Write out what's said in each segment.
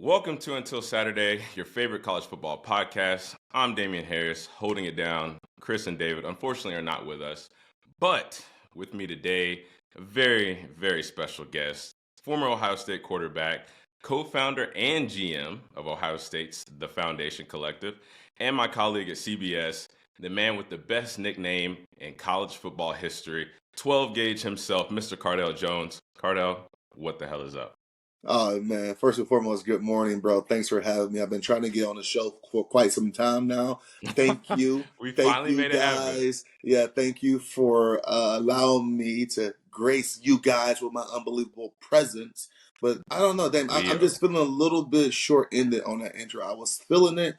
Welcome to Until Saturday, your favorite college football podcast. I'm Damien Harris, holding it down. Chris and David, unfortunately, are not with us. But with me today, a very, very special guest, former Ohio State quarterback, co-founder and GM of Ohio State's The Foundation Collective, and my colleague at CBS, the man with the best nickname in college football history, 12-gauge himself, Mr. Cardale Jones. Cardale, what the hell is up? Oh, man. First and foremost, good morning, bro. Thanks for having me. I've been trying to get on the show for quite some time now. Thank you. We Thank finally you, made it happen. guys. Yeah, thank you for allowing me to grace you guys with my unbelievable presence. But I don't know, Dame. I'm just feeling a little bit short-ended on that intro. I was feeling it,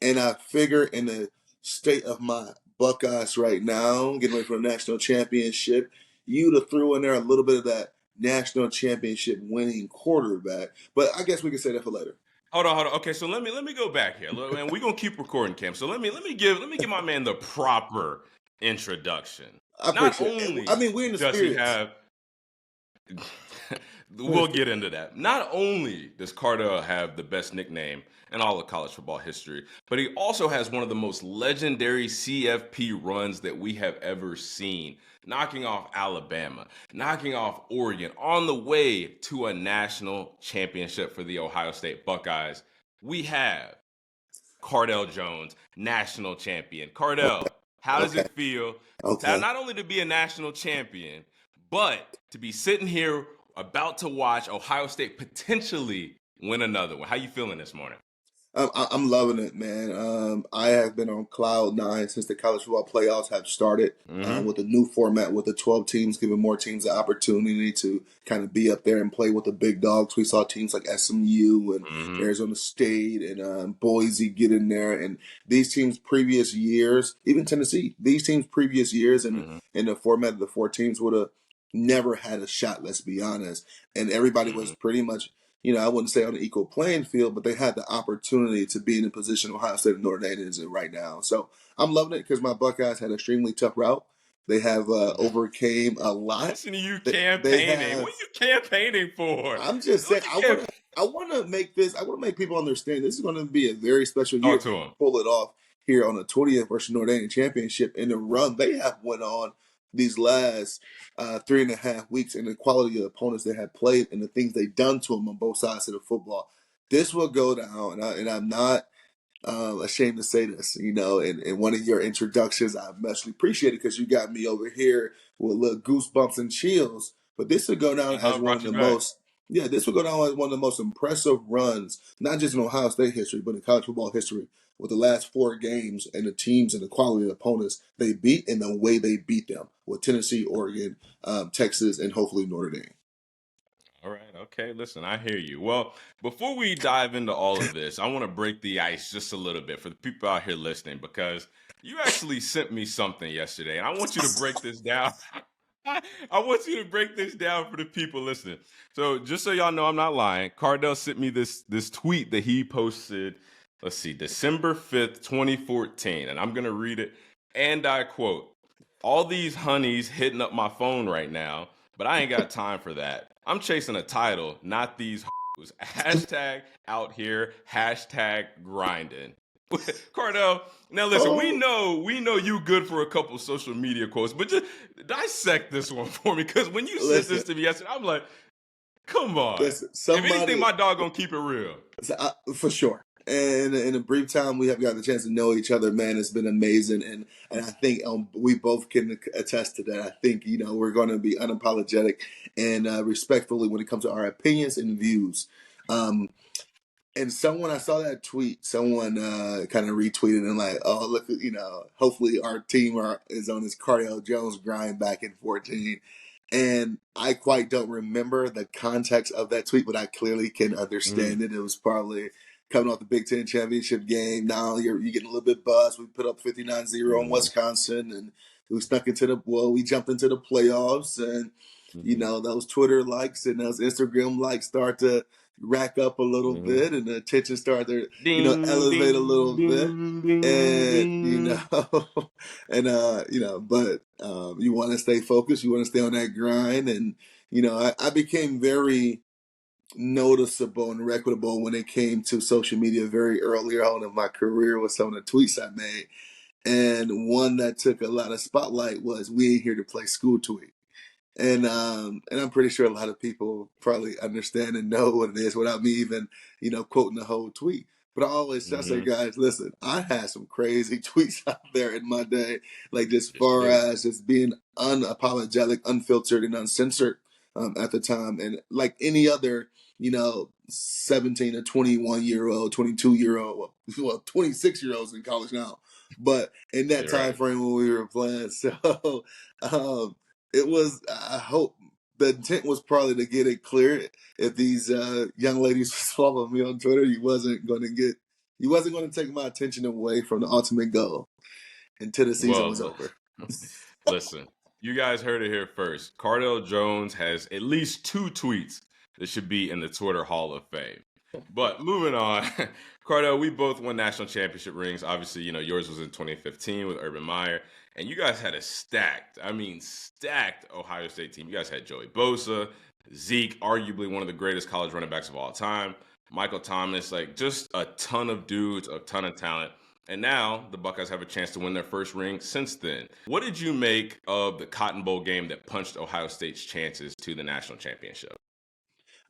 and I figure in the state of my Buckeyes right now, getting ready for the national championship, you'd have threw in there a little bit of that national championship winning quarterback. But I guess we can say that for later. Hold on. Okay, so let me go back here, and we're gonna keep recording, Cam. So let me give my man the proper introduction. Not only, I mean, we're in the does spirits. he have. We'll get into that. Not only does Cardale have the best nickname in all of college football history, but he also has one of the most legendary CFP runs that we have ever seen, knocking off Alabama, knocking off Oregon, on the way to a national championship for the Ohio State Buckeyes. We have Cardale Jones, national champion. Cardale, how does it feel to not only to be a national champion, but to be sitting here about to watch Ohio State potentially win another one? How you feeling this morning? I'm loving it, man. I have been on cloud nine since the college football playoffs have started with the new format, with the 12 teams, giving more teams the opportunity to kind of be up there and play with the big dogs. We saw teams like SMU and Arizona State and Boise get in there. And these teams previous years, even Tennessee, these teams previous years in the format of the four teams would have never had a shot, let's be honest. And everybody was pretty much, I wouldn't say on an equal playing field, but they had the opportunity to be in a position Ohio State and Notre Dame is in right now. So I'm loving it because my Buckeyes had an extremely tough route. They have overcame a lot. Listen to you campaigning. What are you campaigning for? I'm just saying, I want to make people understand this is going to be a very special year to pull it off here on the 20th versus Notre Dame championship and the run they have went on these last 3.5 weeks and the quality of opponents they have played and the things they've done to them on both sides of the football. This will go down, and I'm not ashamed to say this, in one of your introductions, I muchly appreciate it because you got me over here with little goosebumps and chills. But this will go down as one of the most impressive runs, not just in Ohio State history, but in college football history, with the last 4 games and the teams and the quality of opponents they beat and the way they beat them with Tennessee, Oregon, Texas, and hopefully Notre Dame. All right. Okay. Listen, I hear you. Well, before we dive into all of this, I want to break the ice just a little bit for the people out here listening, because you actually sent me something yesterday, and I want you to break this down. I want you to break this down for the people listening. So just so y'all know I'm not lying, Cardale sent me this tweet that he posted, let's see, December 5th, 2014. And I'm going to read it. And I quote, "All these honeys hitting up my phone right now, but I ain't got time for that. I'm chasing a title, not these hoes. Hashtag out here, hashtag grinding." Cardale, now listen, we know you good for a couple of social media quotes, but just dissect this one for me, because when you sent this to me yesterday, I'm like, come on. If anything, my dog gonna keep it real. For sure. And in a brief time, we have gotten the chance to know each other, man. It's been amazing. And I think we both can attest to that. I think, we're going to be unapologetic and respectfully when it comes to our opinions and views. And I saw that tweet, someone kind of retweeted and like, oh, look, hopefully our team is on this Cardale Jones grind back in 2014. And I quite don't remember the context of that tweet, but I clearly can understand it. It was probably coming off the Big Ten championship game. Now you're getting a little bit buzzed. We put up 59-0 on Wisconsin, and we jumped into the playoffs, and those Twitter likes and those Instagram likes start to rack up a little bit, and the attention started to elevate a little bit, but you want to stay focused, you want to stay on that grind, and I became very noticeable and reputable when it came to social media very early on in my career with some of the tweets I made. And one that took a lot of spotlight was "We ain't here to play school tweet." And I'm pretty sure a lot of people probably understand and know what it is without me even, quoting the whole tweet. But I always try to say, Mm-hmm. guys, listen, I had some crazy tweets out there in my day, like just Yes, you far did. as just being unapologetic, unfiltered, and uncensored at the time. And like any other, 17 to 21-year old, 22-year old, well, 26-year olds in college now. But in that You're time right. frame when we were playing, so it was, I hope the intent was probably to get it clear. If these young ladies following me on Twitter, you wasn't going to take my attention away from the ultimate goal until the season was Well, over. listen, you guys heard it here first. Cardale Jones has at least 2 tweets that should be in the Twitter Hall of Fame. But moving on, Cardale, we both won national championship rings. Obviously, yours was in 2015 with Urban Meyer. And you guys had a stacked Ohio State team. You guys had Joey Bosa, Zeke, arguably one of the greatest college running backs of all time, Michael Thomas, like just a ton of dudes, a ton of talent. And now the Buckeyes have a chance to win their first ring since then. What did you make of the Cotton Bowl game that punched Ohio State's chances to the national championship?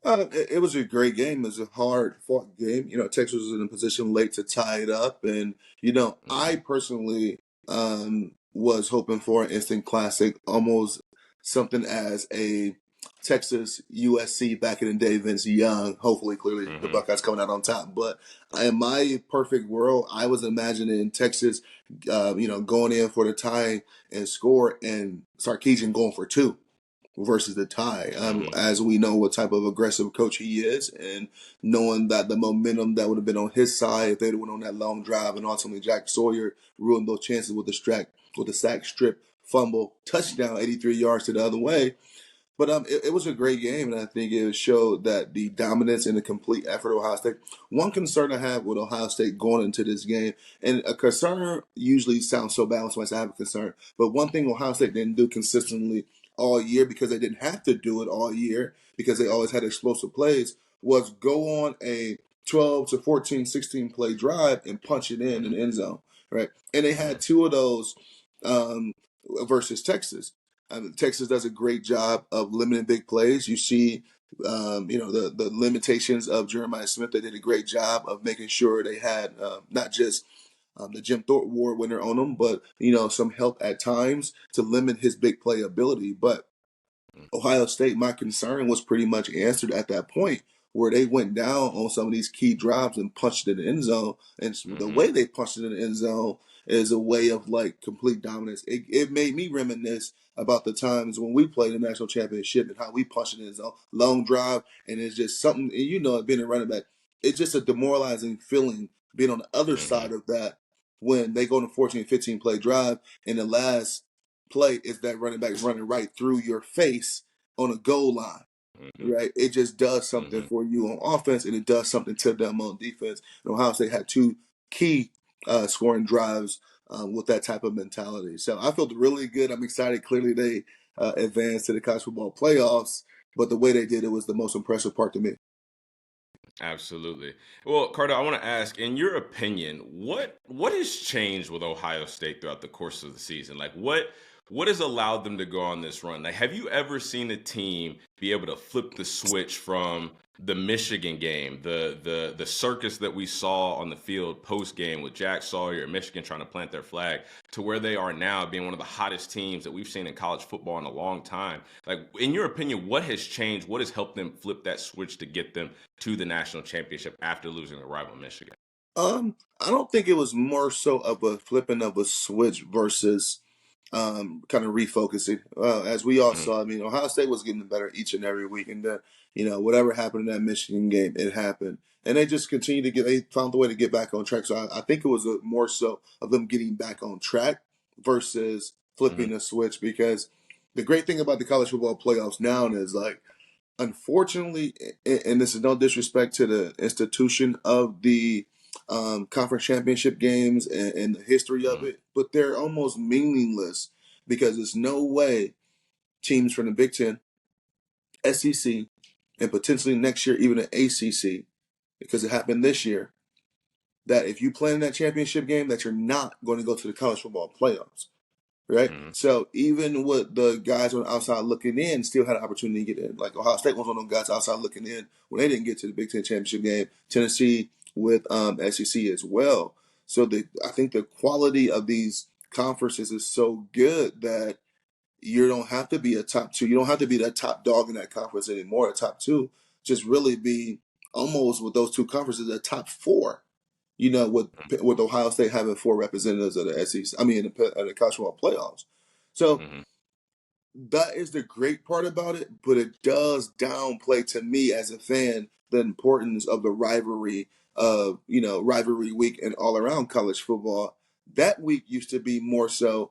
It was a great game. It was a hard fought game. Texas was in a position late to tie it up. And, I Mm-hmm. personally was hoping for an instant classic, almost something as a Texas USC back in the day, Vince Young. Hopefully, clearly, the Mm-hmm. Buckeyes coming out on top. But in my perfect world, I was imagining Texas, going in for the tie and score, and Sarkisian going for two versus the tie. Mm-hmm. As we know what type of aggressive coach he is, and knowing that the momentum that would have been on his side if they'd went on that long drive, and ultimately Jack Sawyer ruined those chances with the sack strip fumble touchdown, 83 yards to the other way. But it was a great game, and I think it showed that the dominance and the complete effort of Ohio State. One concern I have with Ohio State going into this game, and a concern usually sounds so balanced when I say I have a concern, but one thing Ohio State didn't do consistently all year, because they didn't have to do it all year because they always had explosive plays, was go on a 12 to 14, 16 play drive and punch it in the end zone, right? And they Mm-hmm. had two of those um, versus Texas. Texas does a great job of limiting big plays. You see, the limitations of Jeremiah Smith. They did a great job of making sure they had not just the Jim Thorpe Award winner on them, but some help at times to limit his big play ability. But Ohio State, my concern was pretty much answered at that point, where they went down on some of these key drives and punched it in the end zone. And the Mm-hmm. way they punched it in the end zone is a way of like complete dominance. It made me reminisce about the times when we played the national championship and how we punched it in the zone, long drive, and it's just something. And being a running back, it's just a demoralizing feeling being on the other Mm-hmm. side of that when they go on a 14, 15 play drive, and the last play is that running back running right through your face on a goal line, Mm-hmm. right? It just does something Mm-hmm. for you on offense, and it does something to them on defense. And Ohio State had two key scoring drives with that type of mentality. So I felt really good. I'm excited. Clearly, they advanced to the college football playoffs, but the way they did it was the most impressive part to me. Absolutely. Well, Carter, I want to ask, in your opinion, what has changed with Ohio State throughout the course of the season? Like what has allowed them to go on this run? Like, have you ever seen a team be able to flip the switch from the Michigan game, the circus that we saw on the field post game with Jack Sawyer and Michigan trying to plant their flag, to where they are now being one of the hottest teams that we've seen in college football in a long time? Like, in your opinion, what has changed? What has helped them flip that switch to get them to the national championship after losing the rival Michigan? I don't think it was more so of a flipping of a switch versus kind of refocusing. As we all Mm-hmm. saw, Ohio State was getting better each and every week, and whatever happened in that Michigan game, it happened, and they just continued to they found the way to get back on track. So I think it was more so of them getting back on track versus Mm-hmm. flipping a switch, because the great thing about the college football playoffs now is like, unfortunately, and this is no disrespect to the institution of the conference championship games and the history of Mm-hmm. it, but they're almost meaningless because there's no way teams from the Big Ten, SEC, and potentially next year even an ACC, because it happened this year, that if you play in that championship game, that you're not going to go to the college football playoffs, right? Mm-hmm. So even with the guys on the outside looking in, still had an opportunity to get in. Like Ohio State was one of those guys outside looking in when they didn't get to the Big Ten championship game. Tennessee with SEC as well. So I think the quality of these conferences is so good that you don't have to be a top two. You don't have to be the top dog in that conference anymore. A top two, just really be almost with those two conferences a top four. You know, with Ohio State having 4 representatives of the SEC, I mean, in the college football playoffs. So that is the great part about it, but it does downplay to me as a fan the importance of the rivalry of, rivalry week and all around college football. That week used to be more so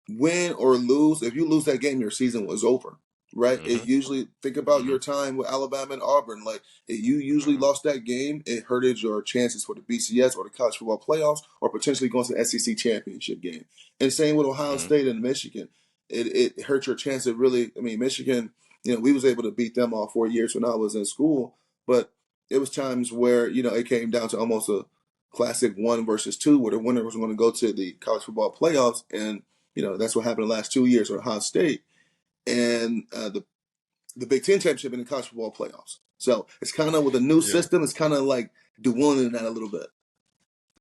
win or lose. If you lose that game, your season was over, right? It usually, think about your time with Alabama and Auburn. Like, if you usually lost that game, it hurted your chances for the BCS or the college football playoffs, or potentially going to the SEC championship game. And same with Ohio State and Michigan. It hurt your chance of really, I mean, Michigan, we was able to beat them all 4 years when I was in school, but it was times where, it came down to almost a classic 1 versus 2, where the winner was going to go to the college football playoffs. And that's what happened the last 2 years with Ohio State and the Big Ten championship in the college football playoffs. So it's kind of with a new system, it's kind of like dwindling that a little bit.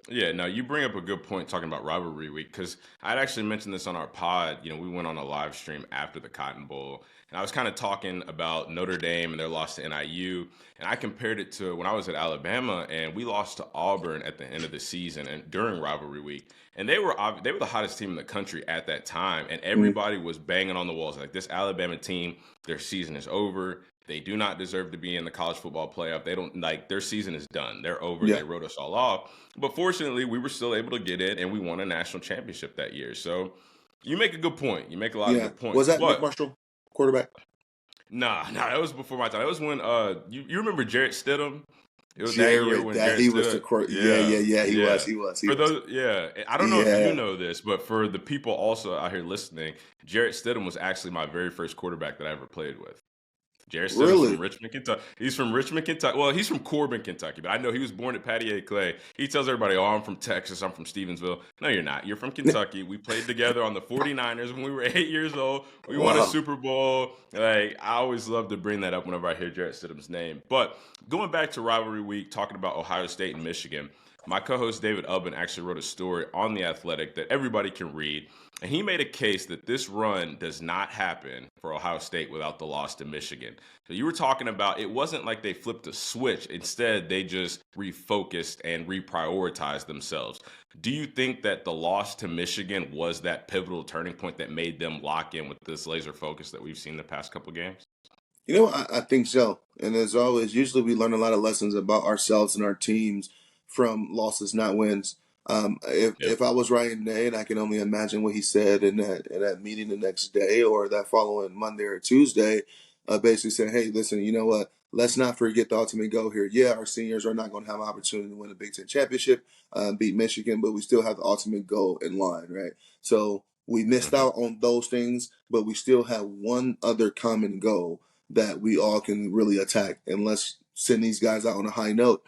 Yeah, no, you bring up a good point talking about rivalry week, because I'd actually mentioned this on our pod. We went on a live stream after the Cotton Bowl, and I was kind of talking about Notre Dame and their loss to NIU, and I compared it to when I was at Alabama and we lost to Auburn at the end of the season and during rivalry week, and they were the hottest team in the country at that time, and everybody was banging on the walls like, this Alabama team, their season is over. They do not deserve to be in the college football playoff. They don't, like, their season is done. They're over. Yeah. They wrote us all off. But fortunately, we were still able to get in, and we won a national championship that year. So you make a good point. You make a lot of good points. Was that Nick Marshall, quarterback? Nah, that was before my time. It was when you remember Jarrett Stidham? It was Jared, that year when Jarrett he was the he was. For those, I don't know if you know this, but for the people also out here listening, Jarrett Stidham was actually my very first quarterback that I ever played with. Jarrett Stidham's from Richmond, Kentucky. He's from Richmond, Kentucky. Well, he's from Corbin, Kentucky, but I know he was born at Patty A. Clay. He tells everybody, oh, I'm from Texas. I'm from Stevensville. No, you're not. You're from Kentucky. We played together on the 49ers when we were 8 years old. We won a Super Bowl. Like, I always love to bring that up whenever I hear Jarrett Stidham's name. But going back to rivalry week, talking about Ohio State and Michigan, my co-host David Ubben actually wrote a story on The Athletic that everybody can read. And he made a case that this run does not happen for Ohio State without the loss to Michigan. So you were talking about, it wasn't like they flipped a switch. Instead, they just refocused and reprioritized themselves. Do you think that the loss to Michigan was that pivotal turning point that made them lock in with this laser focus that we've seen the past couple games? I think so. And as always, usually we learn a lot of lessons about ourselves and our teams from losses, not wins. If I was writing Nate, I can only imagine what he said in that meeting the next day or that following Monday or Tuesday, basically saying, hey, listen, you know what? Let's not forget the ultimate goal here. Yeah, our seniors are not going to have an opportunity to win a Big Ten championship, beat Michigan, but we still have the ultimate goal in line, right? So we missed out on those things, but we still have one other common goal that we all can really attack. And let's send these guys out on a high note.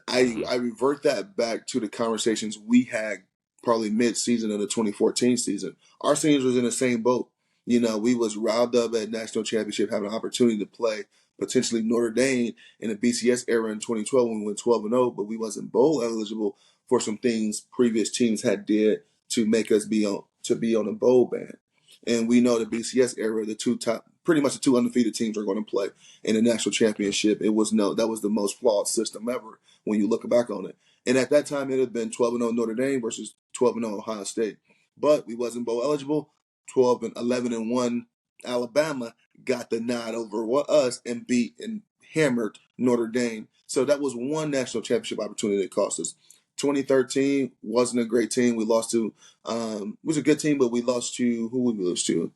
I revert that back to the conversations we had probably mid-season of the 2014 season. Our seniors was in the same boat. We was riled up at national championship, having an opportunity to play potentially Notre Dame in the BCS era in 2012 when we went 12-0, but we wasn't bowl eligible for some things previous teams had did to make us be on a bowl ban. And we know the BCS era, pretty much the 2 undefeated teams are going to play in the national championship. That was the most flawed system ever when you look back on it. And at that time, it had been 12-0 Notre Dame versus 12-0 Ohio State. But we wasn't bowl eligible. 11-1 Alabama got the nod over us and beat and hammered Notre Dame. So that was one national championship opportunity that cost us. 2013 wasn't a great team. We lost to, it was a good team, but we lost to, who would we lose to?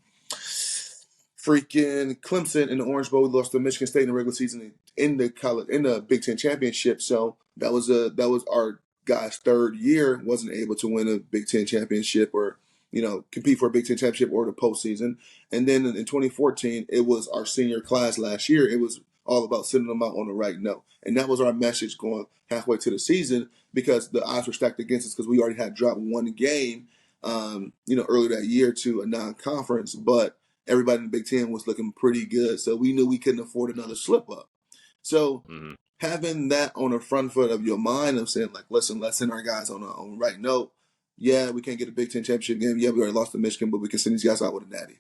Freaking Clemson in the Orange Bowl. We lost to Michigan State in the regular season in the Big Ten championship. So that was our guy's third year. Wasn't able to win a Big Ten championship or compete for a Big Ten championship or the postseason. And then in 2014, it was our senior class last year. It was all about sending them out on the right note. And that was our message going halfway to the season, because the odds were stacked against us because we already had dropped one game, earlier that year to a non-conference. But everybody in the Big Ten was looking pretty good. So we knew we couldn't afford another slip up. So having that on the front foot of your mind of saying, like, listen, let's send our guys on the right note. Yeah, we can't get a Big Ten championship game. Yeah, we already lost to Michigan, but we can send these guys out with a natty.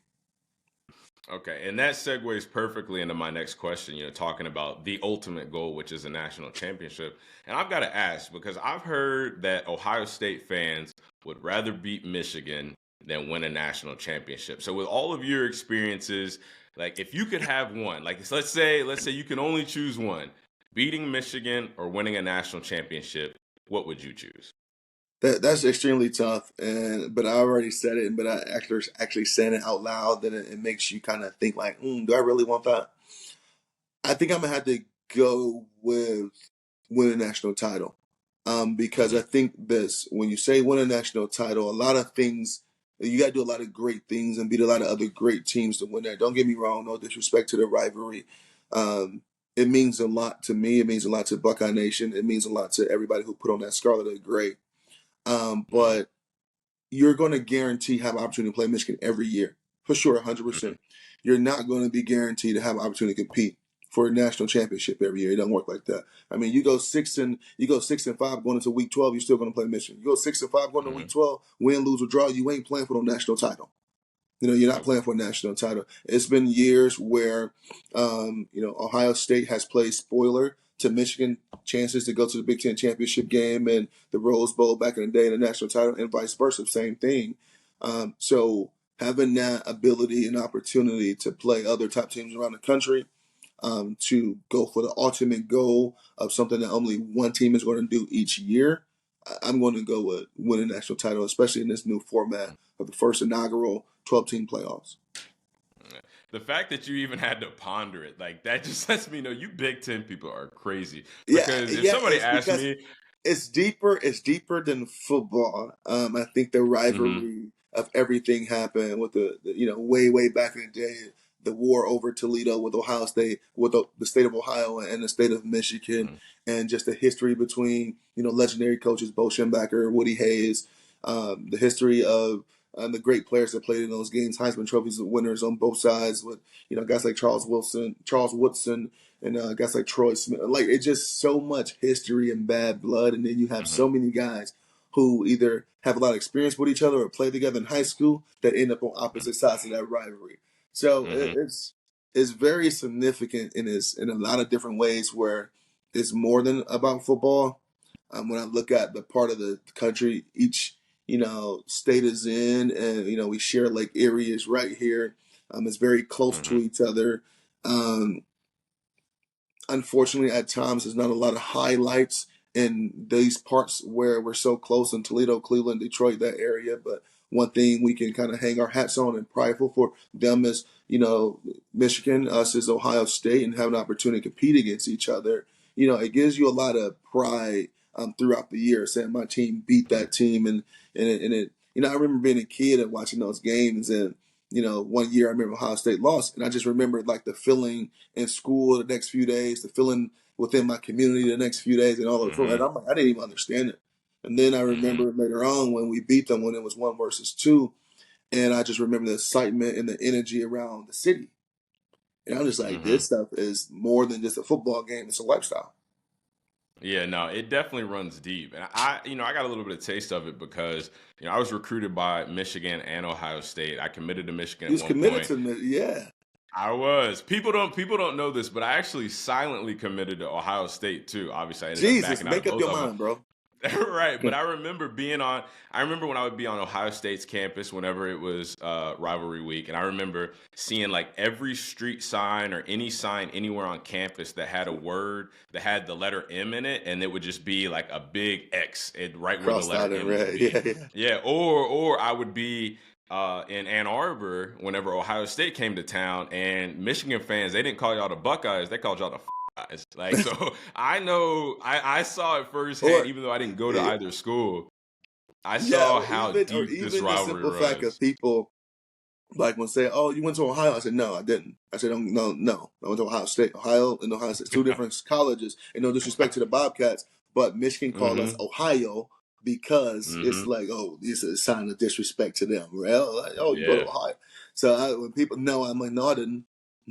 Okay, and that segues perfectly into my next question, talking about the ultimate goal, which is a national championship. And I've got to ask, because I've heard that Ohio State fans would rather beat Michigan than win a national championship. So with all of your experiences, like, if you could have one, like, let's say you can only choose one, beating Michigan or winning a national championship, what would you choose? That's extremely tough, but I already said it. But I actually saying it out loud, then it makes you kind of think like, do I really want that? I think I'm gonna have to go with win a national title, because I think this, when you say win a national title, a lot of things, you got to do a lot of great things and beat a lot of other great teams to win that. Don't get me wrong, no disrespect to the rivalry. It means a lot to me. It means a lot to Buckeye Nation. It means a lot to everybody who put on that scarlet and gray. But you're going to guarantee have an opportunity to play Michigan every year, for sure, 100%. You're not going to be guaranteed to have an opportunity to compete for a national championship every year. It doesn't work like that. I mean, you go 6-5 going into week 12, you're still going to play Michigan. You go 6-5 going into week 12, win, lose, or draw, you ain't playing for no national title. You're not playing for a national title. It's been years where, Ohio State has played spoiler to Michigan chances to go to the Big Ten championship game and the Rose Bowl back in the day in the national title, and vice versa, same thing. So having that ability and opportunity to play other top teams around the country, to go for the ultimate goal of something that only one team is going to do each year, I'm going to go with win a national title, especially in this new format of the first inaugural 12-team playoffs. The fact that you even had to ponder it, like, that just lets me know you Big Ten people are crazy. Because if somebody asked me, it's deeper than football. I think the rivalry of everything happened with the way back in the day, the war over Toledo with Ohio State, with the state of Ohio and the state of Michigan, and just the history between legendary coaches Bo Schembechler, Woody Hayes, the history of the great players that played in those games, Heisman trophies winners on both sides, with guys like Charles Woodson, and guys like Troy Smith. Like, it's just so much history and bad blood, and then you have so many guys who either have a lot of experience with each other or play together in high school that end up on opposite sides of that rivalry. So it's very significant in a lot of different ways, where it's more than about football. When I look at the part of the country each state is in, and we share Lake Erie is right here. It's very close to each other. Unfortunately, at times, there's not a lot of highlights in these parts where we're so close in Toledo, Cleveland, Detroit, that area. But one thing we can kind of hang our hats on and prideful for them is, Michigan, us is Ohio State, and have an opportunity to compete against each other. It gives you a lot of pride throughout the year, saying my team beat that team, and it. I remember being a kid and watching those games, and one year I remember Ohio State lost, and I just remember like the feeling in school the next few days, the feeling within my community the next few days, and all of and I'm like, I didn't even understand it. And then I remember later on when we beat them, when it was 1 versus 2, and I just remember the excitement and the energy around the city. And I'm just like, this stuff is more than just a football game; it's a lifestyle. Yeah, no, it definitely runs deep. And I got a little bit of taste of it because, I was recruited by Michigan and Ohio State. I committed to Michigan He's at one committed point. to yeah. I was. People don't know this, but I actually silently committed to Ohio State too. Obviously, I ended up Jesus, backing out of make up both your of them. mind, bro. Right, but I remember when I would be on Ohio State's campus whenever it was rivalry week, and I remember seeing like every street sign or any sign anywhere on campus that had a word that had the letter M in it, and it would just be like a big X right where the Crossed out letter in M would red. be. Yeah. Yeah, or I would be in Ann Arbor whenever Ohio State came to town, and Michigan fans, they didn't call y'all the Buckeyes, they called y'all the guys. Like, so I know I saw it firsthand, even though I didn't go to either school. I Yeah, saw how or deep this even the rivalry simple fact of runs. people like when say, "Oh, you went to Ohio." I said, "No, I didn't." I said, "No, no, I went to Ohio State, Ohio, and Ohio State, two different colleges." And no disrespect to the Bobcats, but Michigan called us Mm-hmm. Ohio because it's Mm-hmm. like, oh, it's a sign of disrespect to them. Well, like, oh, you go Yeah. to Ohio. So when people know, I'm like, no, I didn't.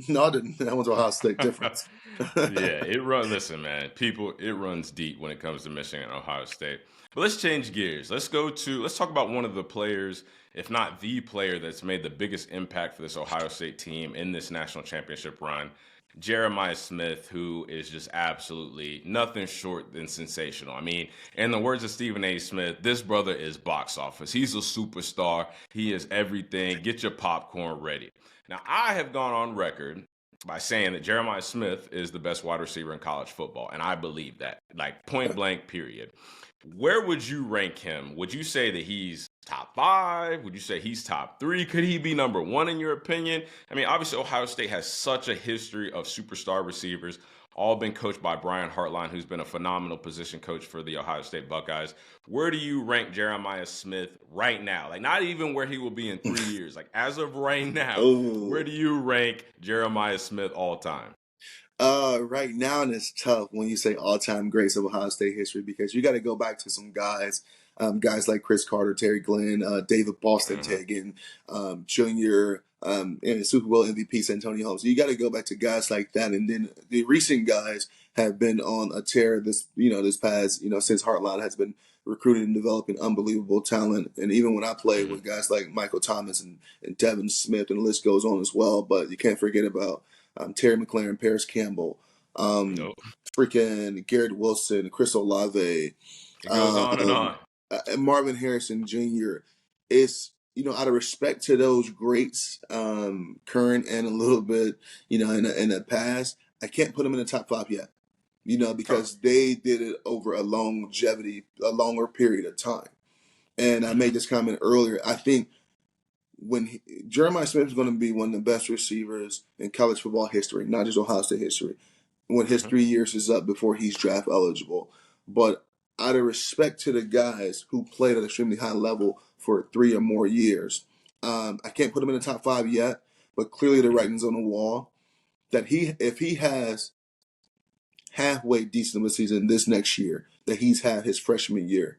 No, I didn't. I went to Ohio State. Difference. Yeah, it run. Listen, man, people, it runs deep when it comes to Michigan and Ohio State. But let's change gears. Let's talk about one of the players, if not the player, that's made the biggest impact for this Ohio State team in this national championship run. Jeremiah Smith, who is just absolutely nothing short than sensational. I mean, in the words of Stephen A. Smith, this brother is box office. He's a superstar. He is everything. Get your popcorn ready. Now, I have gone on record by saying that Jeremiah Smith is the best wide receiver in college football, and I believe that, like point blank, period. Where would you rank him? Would you say that he's top five? Would you say he's top three? Could he be number one in your opinion? I mean, obviously, Ohio State has such a history of superstar receivers, all been coached by Brian Hartline, who's been a phenomenal position coach for the Ohio State Buckeyes. Where do you rank Jeremiah Smith right now? Like, not even where he will be in 3 years. Like, as of right now, where Oh. do you rank Jeremiah Smith all time? Right now, and it's tough when you say all-time greats of Ohio State history because you got to go back to some guys, guys like Chris Carter, Terry Glenn, David Boston Mm-hmm. Tegan, Junior, and Super Bowl MVP Santonio Holmes. You got to go back to guys like that, and then the recent guys have been on a tear. This past since Hartline has been recruiting and developing unbelievable talent, and even when I played Mm-hmm. with guys like Michael Thomas and Devin Smith, and the list goes on as well. But you can't forget about Terry McLaurin, Paris Campbell, um, Nope. freaking Garrett Wilson, Chris Olave, It goes on and um, on. and Marvin Harrison Jr. It's out of respect to those greats, current and a little bit, in the past. I can't put them in the top five yet, Okay. because they did it over a longer period of time. And I Mm-hmm. made this comment earlier. I think Jeremiah Smith is going to be one of the best receivers in college football history, not just Ohio State history, when his Mm-hmm. 3 years is up before he's draft eligible. But out of respect to the guys who played at an extremely high level for 3 or more years, I can't put him in the top five yet, but clearly the Mm-hmm. writing's on the wall that if he has halfway decent of a season this next year that he's had his freshman year,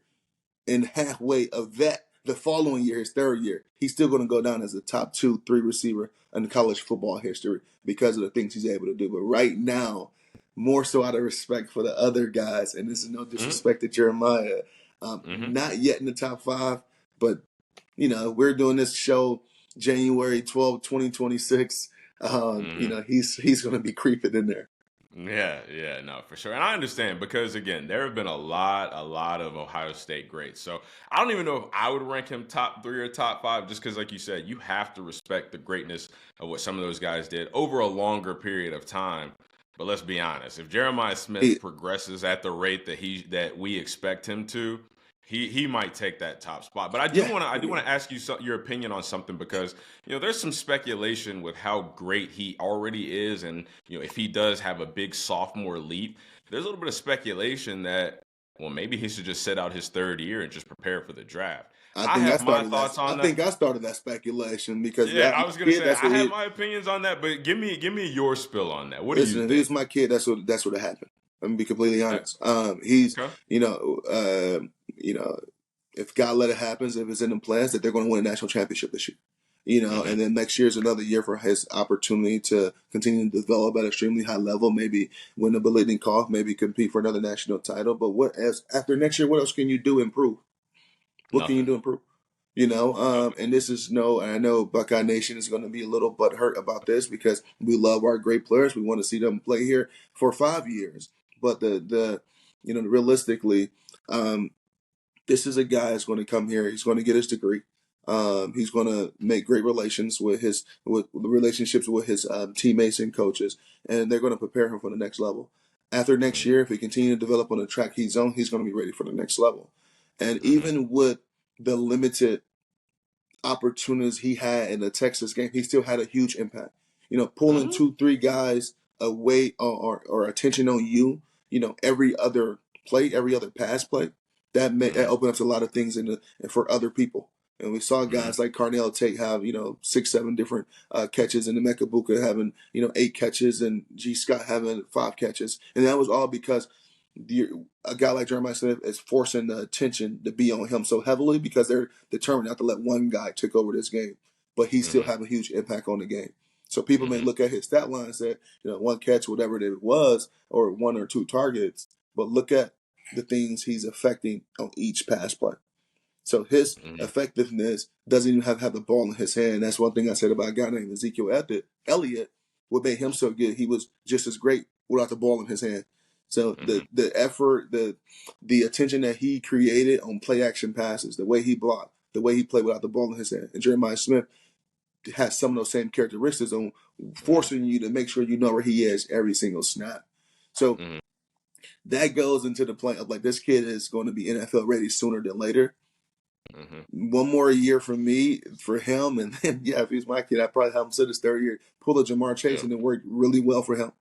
and halfway of that the following year, his third year, he's still going to go down as a top 2, 3 receiver in college football history because of the things he's able to do. But right now, more so out of respect for the other guys, and this is no Mm-hmm. disrespect to Jeremiah, Mm-hmm. not yet in the top five, but we're doing this show January 12th, 2026. Mm-hmm. He's going to be creeping in there. Yeah, yeah, no, for sure. And I understand because again, there have been a lot of Ohio State greats. So I don't even know if I would rank him top three or top five, just because, like you said, you have to respect the greatness of what some of those guys did over a longer period of time. But let's be honest, if Jeremiah Smith He, progresses at the rate that we expect him to, he might take that top spot. But I do yeah, want to ask you your opinion on something because there's some speculation with how great he already is, and if he does have a big sophomore leap, there's a little bit of speculation that maybe he should just sit out his third year and just prepare for the draft. I I think I have my started that. thoughts I on that. think I started that speculation because Yeah, I my was gonna kid. say That's I what have he. my opinions on that, but give me your spill on that. What do you Listen, if he think? was my kid, that's what happened. I'm gonna be completely Uh, honest. He's Okay. you know you know if God let it happen, if it's in the plans that they're going to win a national championship this year. Mm-hmm. And then next year is another year for his opportunity to continue to develop at an extremely high level, maybe win a belated cough, maybe compete for another national title. But after next year, what else can you do to improve? What can you Nothing. do to improve? Nothing. And this is and I know Buckeye Nation is going to be a little butthurt about this because we love our great players. We want to see them play here for 5 years. But realistically, um, this is a guy that's going to come here. He's going to get his degree. He's going to make great relations with the relationships with his teammates and coaches, and they're going to prepare him for the next level. After next Mm-hmm. year, if he continues to develop on the track he's on, he's going to be ready for the next level. And Mm-hmm. even with the limited opportunities he had in the Texas game, he still had a huge impact. Pulling Mm-hmm. 2, 3 guys away or attention on you. Every other play, every other pass play. that Mm-hmm. opened up a lot of things for other people. And we saw Mm-hmm. guys like Cardale Tate have 6-7 different catches, and Emeka Buka having 8 catches, and G Scott having 5 catches, and that was all because a guy like Jeremiah Smith is forcing the attention to be on him so heavily because they're determined not to let one guy take over this game, but he still Mm-hmm. have a huge impact on the game. So people may Mm-hmm. look at his stat line and say, one catch, whatever it was, or 1 or 2 targets, but look at the things he's affecting on each pass play. So his Mm-hmm. effectiveness doesn't even have the ball in his hand. That's one thing I said about a guy named Ezekiel Elliott. What made him so good, he was just as great without the ball in his hand. So Mm-hmm. the effort, the attention that he created on play action passes, the way he blocked, the way he played without the ball in his hand, and Jeremiah Smith has some of those same characteristics on forcing you to make sure you know where he is every single snap. So Mm-hmm. that goes into the point of like this kid is going to be NFL ready sooner than later. Mm-hmm. One more year for me, for him, and then if he's my kid, I'd probably have him sit his 3rd year, pull a Jamar Chase, Yeah. and it worked really well for him.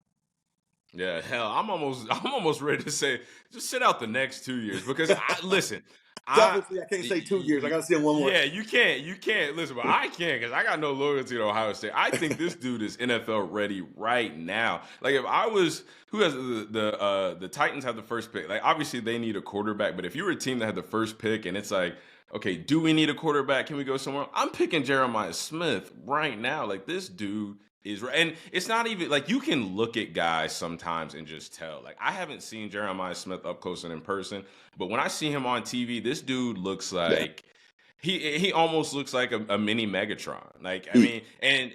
Yeah, hell, I'm almost ready to say just sit out the next 2 years because listen, I Selfishly, I can't say 2 years. I got to see him one more. yeah, you can't listen, but I can because I got no loyalty to Ohio State. I think this dude is NFL ready right now. Like if I was who has the Titans have the first pick. Like obviously they need a quarterback, but if you were a team that had the first pick and it's like, okay, do we need a quarterback? Can we go somewhere? I'm picking Jeremiah Smith right now. Like this dude is right. And it's not even like you can look at guys sometimes and just tell. Like I haven't seen Jeremiah Smith up close and in person, but when I see him on TV, this dude looks Yeah. like he almost looks like a mini Megatron. Like I He, mean,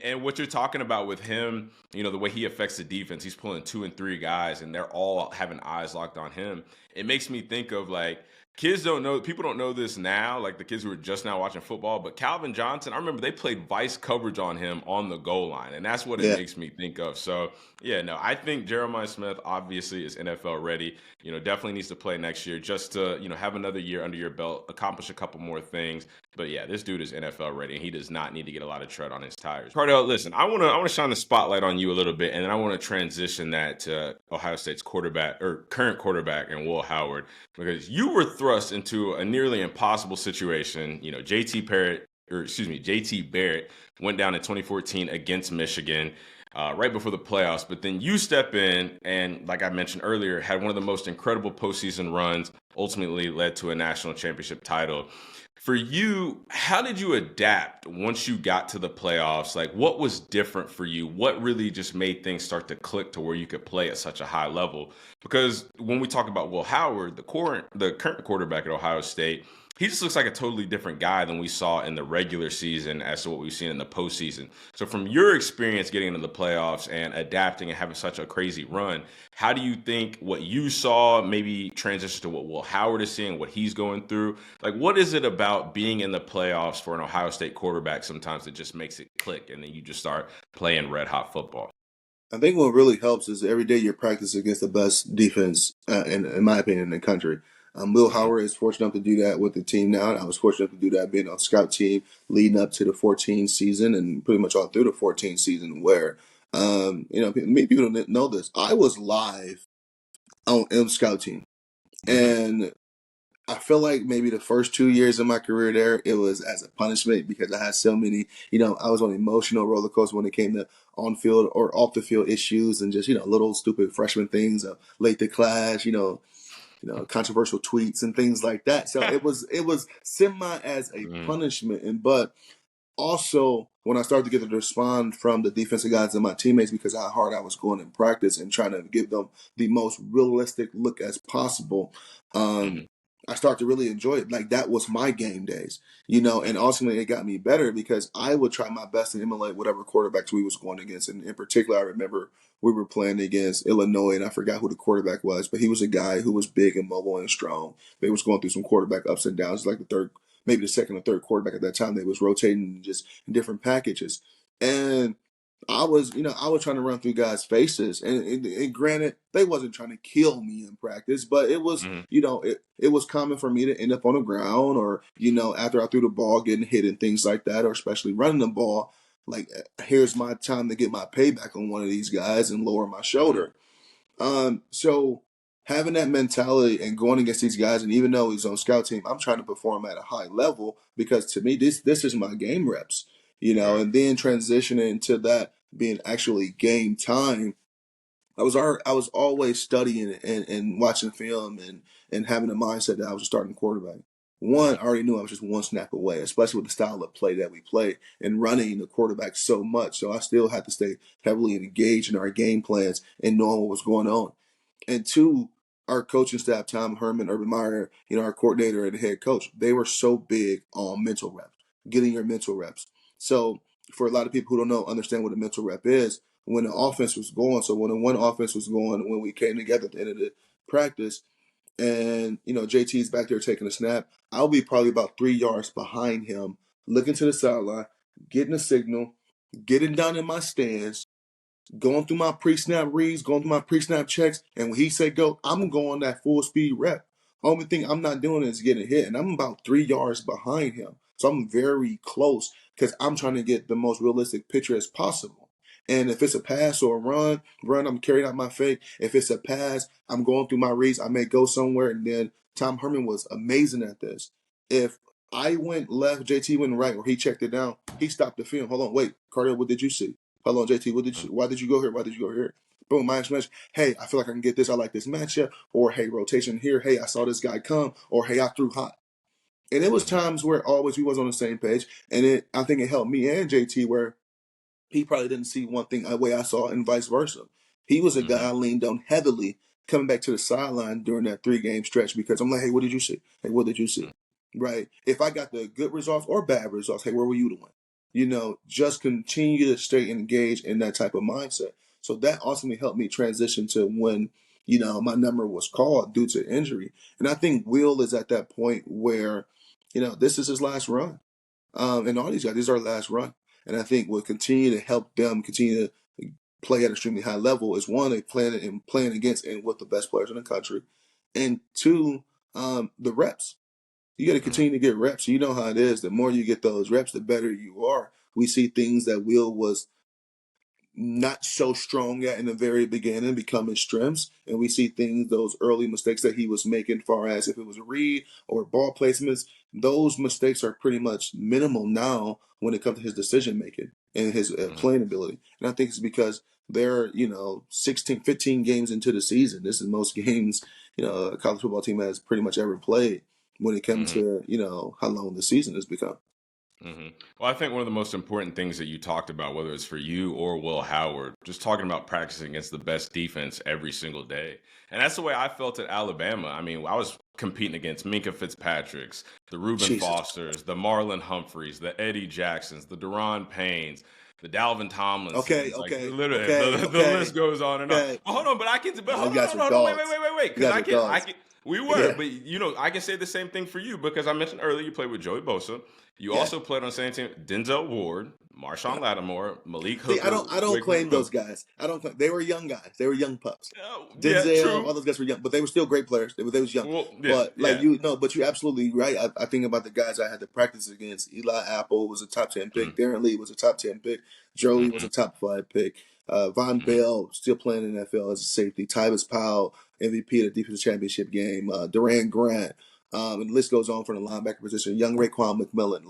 and what you're talking about with him, the way he affects the defense, he's pulling 2 and 3 guys, and they're all having eyes locked on him. It makes me think of like people don't know this now, like the kids who are just now watching football, but Calvin Johnson, I remember they played vice coverage on him on the goal line, and that's what it yeah. makes me think of. So, yeah, no, I think Jeremiah Smith obviously is NFL ready. Definitely needs to play next year just to, have another year under your belt, accomplish a couple more things. But yeah, this dude is NFL ready, and he does not need to get a lot of tread on his tires. Cardale, listen, I want to shine the spotlight on you a little bit, and then I want to transition that to Ohio State's quarterback or current quarterback and Will Howard, because you were thrust into a nearly impossible situation. JT Barrett went down in 2014 against Michigan. Right before the playoffs, but then you step in and, like I mentioned earlier, had one of the most incredible postseason runs, ultimately led to a national championship title. For you, how did you adapt once you got to the playoffs? Like, what was different for you? What really just made things start to click to where you could play at such a high level? Because when we talk about Will Howard, the current quarterback at Ohio State, he just looks like a totally different guy than we saw in the regular season as to what we've seen in the postseason. So, from your experience getting into the playoffs and adapting and having such a crazy run, how do you think what you saw maybe transitions to what Will Howard is seeing, what he's going through? Like, what is it about being in the playoffs for an Ohio State quarterback sometimes that just makes it click and then you just start playing red hot football? I think what really helps is every day you're practicing against the best defense, in my opinion, in the country. Will Mm-hmm. Howard is fortunate enough to do that with the team now. I was fortunate enough to do that being on the scout team leading up to the 14 season and pretty much all through the 14 season where, many people don't know this. I was live on M scout team. Mm-hmm. And I feel like maybe the first 2 years of my career there, it was as a punishment because I had so many, I was on an emotional roller coaster when it came to on field or off the field issues and just, little stupid freshman things, late to class, controversial tweets and things like that. So it was semi as a Mm-hmm. punishment. But also when I started to get the respond from the defensive guys and my teammates because of how hard I was going in practice and trying to give them the most realistic look as possible, Mm-hmm. I started to really enjoy it. Like that was my game days, and ultimately it got me better because I would try my best to emulate whatever quarterbacks we was going against. And in particular, I remember we were playing against Illinois and I forgot who the quarterback was, but he was a guy who was big and mobile and strong. They was going through some quarterback ups and downs, like the third, maybe the second or third quarterback at that time. They was rotating just in different packages. And I was trying to run through guys' faces, and granted, they wasn't trying to kill me in practice, but it was, Mm-hmm. it was common for me to end up on the ground, or after I threw the ball, getting hit and things like that, or especially running the ball. Like, here's my time to get my payback on one of these guys and lower my Mm-hmm. shoulder. So having that mentality and going against these guys, and even though he's on scout team, I'm trying to perform at a high level because to me, this is my game reps, Right. and then transitioning to that being actually game time. I was always studying and watching film and having a mindset that I was a starting quarterback. One, I already knew I was just one snap away, especially with the style of play that we play and running the quarterback so much. So I still had to stay heavily engaged in our game plans and knowing what was going on. And two, our coaching staff, Tom Herman, Urban Meyer, our coordinator and the head coach, they were so big on mental reps, getting your mental reps. So for a lot of people who don't know, understand what a mental rep is, when the offense was going, so when the one offense was going, when we came together at the end of the practice, and JT's back there taking a snap, I'll be probably about 3 yards behind him, looking to the sideline, getting a signal, getting down in my stance, going through my pre-snap reads, going through my pre-snap checks, and when he said go, I'm going that full speed rep. Only thing I'm not doing is getting hit, and I'm about 3 yards behind him. So I'm very close because I'm trying to get the most realistic picture as possible. And if it's a pass or a run, I'm carrying out my fake. If it's a pass, I'm going through my reads. I may go somewhere, and then Tom Herman was amazing at this. If I went left, JT went right, or he checked it down, he stopped the film. Hold on, wait, Cardale, what did you see? Hold on, JT, why did you go here? Why did you go here? Boom, my explanation. Hey, I feel like I can get this. I like this matchup. Or hey, rotation here. Hey, I saw this guy come. Or hey, I threw hot. And it was Mm-hmm. times where always we was on the same page. And I think it helped me and JT where he probably didn't see one thing the way I saw it and vice versa. He was a guy Mm-hmm. I leaned on heavily coming back to the sideline during that 3 game stretch because I'm like, hey, what did you see? Hey, what did you see? Right? If I got the good results or bad results, hey, where were you doing? Just continue to stay engaged in that type of mindset. So that ultimately helped me transition to when, my number was called due to injury. And I think Will is at that point where, this is his last run. And all these guys, this is our last run. And I think what continue to help them continue to play at an extremely high level is one, they playing against and with the best players in the country. And two, the reps. You got to Mm-hmm. continue to get reps. You know how it is. The more you get those reps, the better you are. We see things that Will was not so strong at in the very beginning become his strengths. And we see things, those early mistakes that he was making, far as if it was a read or ball placements, those mistakes are pretty much minimal now when it comes to his decision making and his Mm-hmm. playing ability. And I think it's because they're, 16, 15 games into the season. This is most games, a college football team has pretty much ever played when it comes Mm-hmm. to, how long the season has become. Mm-hmm. Well, I think one of the most important things that you talked about, whether it's for you or Will Howard, just talking about practicing against the best defense every single day. And that's the way I felt at Alabama. I mean, I was competing against Minka Fitzpatricks, the Reuben Jesus. Fosters, the Marlon Humphreys, the Eddie Jacksons, the Deron Paynes, the Dalvin Okay, Tomlinsons, like okay, literally okay, the okay, list goes on and on. okay. But hold on, but Now you hold on, guys hold were on, hold on, wait, dogs. because You guys were I dogs. can, we were, Yeah. but I can say the same thing for you because I mentioned earlier you played with Joey Bosa. You Yeah. also played on the same team, Denzel Ward, Marshawn Lattimore, Malik See, Hooker, I don't Wiggins. claim those guys. I don't claim they were young guys. They were young pups. Yeah, Denzel, true. all those guys were young, but they were still great players. They was young. Well, yeah, But like yeah. you no, but you're absolutely right. I think about the guys I had to practice against. Eli Apple was a top 10 Mm-hmm. pick. Darren Lee was a top 10 pick. Joey was Mm-hmm. a top 5 pick. Von Mm-hmm. Bell still playing in the NFL as a safety. Tyvis Powell, MVP of the defensive championship game. Duran Grant. And the list goes on for the linebacker position. Young Raekwon McMillan.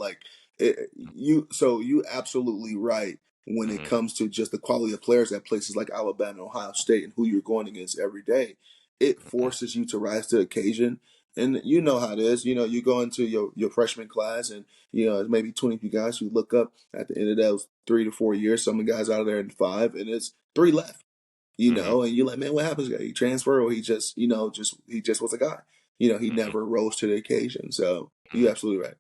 You absolutely right when it Mm-hmm. comes to just the quality of players at places like Alabama and Ohio State and who you're going against every day. It forces you to rise to the occasion. And you know how it is. You go into your freshman class and, there's maybe 20 of you guys who look up at the end of those 3 to 4 years. Some of the guys out of there in 5, and it's 3 left, Mm-hmm. and you're like, man, what happens? He transfer or he just, he just was a guy. He Mm-hmm. never rose to the occasion. So you're Mm-hmm. absolutely right.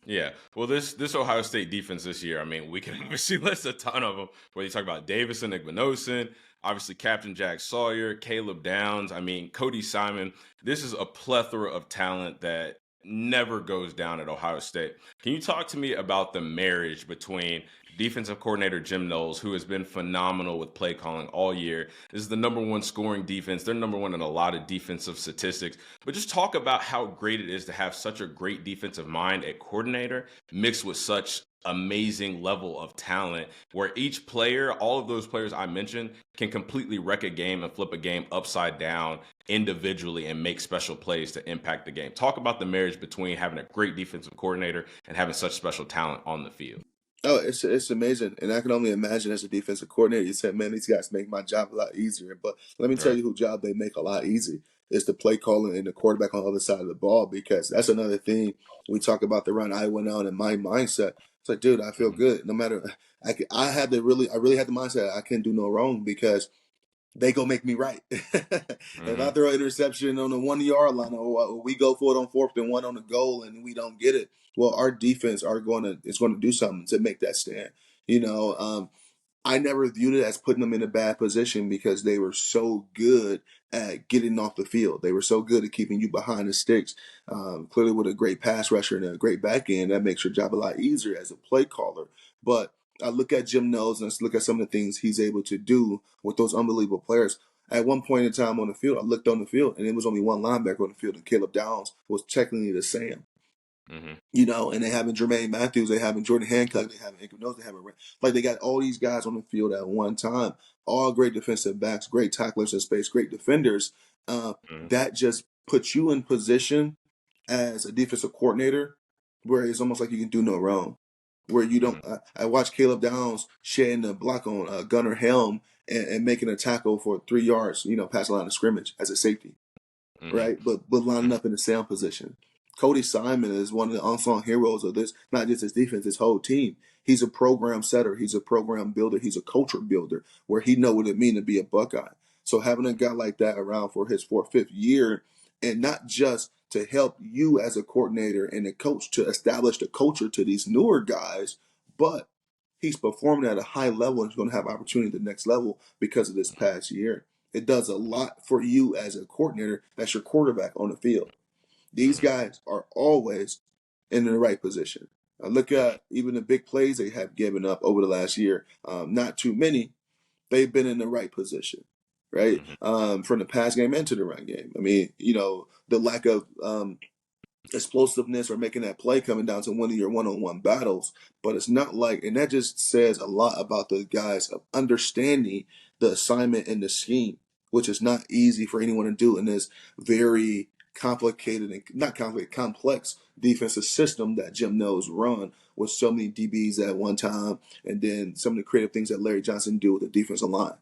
Yeah. Well, this Ohio State defense this year, I mean, we can obviously list a ton of them. Whether you talk about Davison, Igbinosun, obviously Captain Jack Sawyer, Caleb Downs, I mean, Cody Simon. This is a plethora of talent that never goes down at Ohio State. Can you talk to me about the marriage between defensive coordinator Jim Knowles, who has been phenomenal with play calling all year? This is the number one scoring defense. They're number one in a lot of defensive statistics. But just talk about how great it is to have such a great defensive mind at coordinator mixed with such amazing level of talent where each player, all of those players I mentioned, can completely wreck a game and flip a game upside down individually and make special plays to impact the game. Talk about the marriage between having a great defensive coordinator and having such special talent on the field. Oh, it's amazing, and I can only imagine as a defensive coordinator, you said, "Man, these guys make my job a lot easier." But let me tell Right. you, who job they make a lot easy is the play calling and the quarterback on the other side of the ball. Because that's another thing we talk about the run. I went out and my mindset. It's like, dude, I feel Mhm. good. No matter, I really had the mindset I can do no wrong because they go make me right. If I Mhm. throw an interception on the 1 yard line, or we go for it on fourth and one on the goal, and we don't get it, well, our defense are going to is going to do something to make that stand. You know, I never viewed it as putting them in a bad position because they were so good at getting off the field. They were so good at keeping you behind the sticks. Clearly, with a great pass rusher and a great back end, that makes your job a lot easier as a play caller. But I look at Jim Knowles and I look at some of the things he's able to do with those unbelievable players. At one point in time on the field, I looked on the field and it was only one linebacker on the field, and Caleb Downs was technically the Sam. Mhm. You know, and they having Jermaine Matthews, they having Jordan Hancock, they having Ingram Nose, they having like they got all these guys on the field at one time, all great defensive backs, great tacklers in space, great defenders. Mhm. That just puts you in position as a defensive coordinator where it's almost like you can do no wrong. Where you don't, Mhm. I watched Caleb Downs shedding a block on Gunnar Helm and making a tackle for 3 yards, you know, past the line of scrimmage as a safety, Mhm. right? But lining Mhm. up in the sound position. Cody Simon is one of the unsung heroes of this, not just his defense, his whole team. He's a program setter, he's a program builder, he's a culture builder, where he know what it means to be a Buckeye. So having a guy like that around for his fourth, fifth year, and not just to help you as a coordinator and a coach to establish the culture to these newer guys, but he's performing at a high level and he's going to have opportunity at the next level because of this past year. It does a lot for you as a coordinator. That's your quarterback on the field. These Mhm. guys are always in the right position. Look at even the big plays they have given up over the last year. Not too many. They've been in the right position, right? Mhm. From the pass game into the run game. I mean, you know, the lack of explosiveness or making that play coming down to one of your one-on-one battles. But it's not like, and that just says a lot about the guys of understanding the assignment and the scheme, which is not easy for anyone to do in this very complicated and not complicated, complex defensive system that Jim knows run with so many DBs at one time, and then some of the creative things that Larry Johnson do with the defensive line.